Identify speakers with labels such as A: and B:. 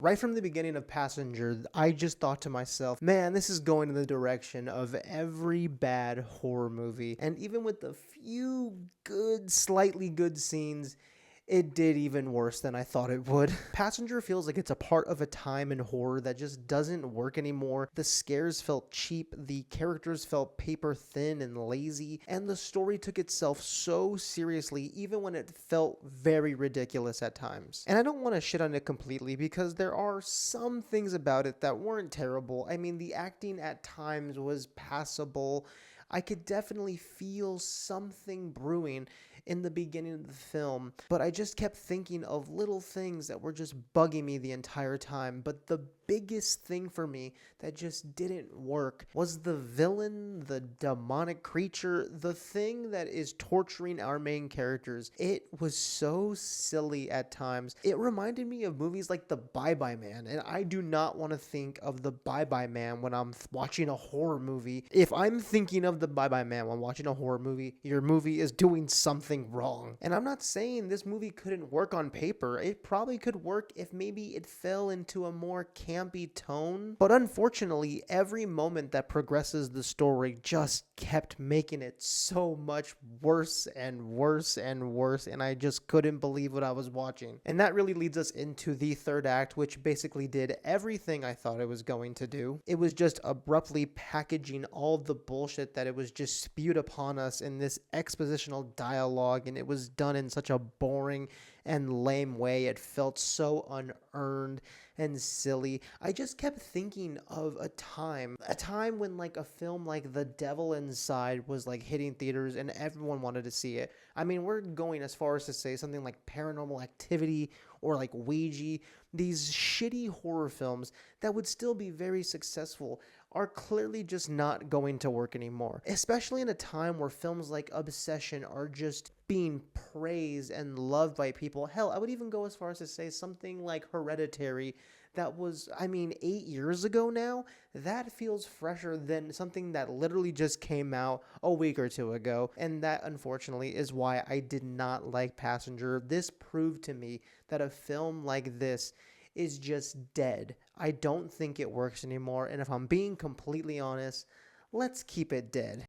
A: Right from the beginning of Passenger, I just thought to myself, man, this is going in the direction of every bad horror movie. And even with the few good, slightly good scenes, it did even worse than I thought it would. Passenger feels like it's a part of a time in horror that just doesn't work anymore. The scares felt cheap, the characters felt paper thin and lazy, and the story took itself so seriously even when it felt very ridiculous at times. And I don't want to shit on it completely because there are some things about it that weren't terrible. I mean, the acting at times was passable. I could definitely feel something brewing in the beginning of the film, but I just kept thinking of little things that were just bugging me the entire time. But the biggest thing for me that just didn't work was the villain, the demonic creature, the thing that is torturing our main characters. It was so silly at times. It reminded me of movies like The Bye Bye Man, and I do not want to think of The Bye Bye Man when I'm watching a horror movie. If I'm thinking of The Bye Bye Man when watching a horror movie, your movie is doing something wrong. And I'm not saying this movie couldn't work on paper. It probably could work if maybe it fell into a more campy tone. But unfortunately, every moment that progresses the story just kept making it so much worse and worse and worse, and I just couldn't believe what I was watching. And that really leads us into the third act, which basically did everything I thought it was going to do. It was just abruptly packaging all the bullshit that it was just spewed upon us in this expositional dialogue, and it was done in such a boring and lame way. It felt so unearned and silly. I just kept thinking of a time when like a film like The Devil Inside was like hitting theaters and everyone wanted to see it. I mean, we're going as far as to say something like Paranormal Activity or like Ouija. These shitty horror films that would still be very successful are clearly just not going to work anymore. Especially in a time where films like Obsession are just being praised and loved by people. Hell, I would even go as far as to say something like Hereditary that was, I mean, 8 years ago now. That feels fresher than something that literally just came out a week or two ago. And that, unfortunately, is why I did not like Passenger. This proved to me that a film like this is just dead. I don't think it works anymore. And if I'm being completely honest, let's keep it dead.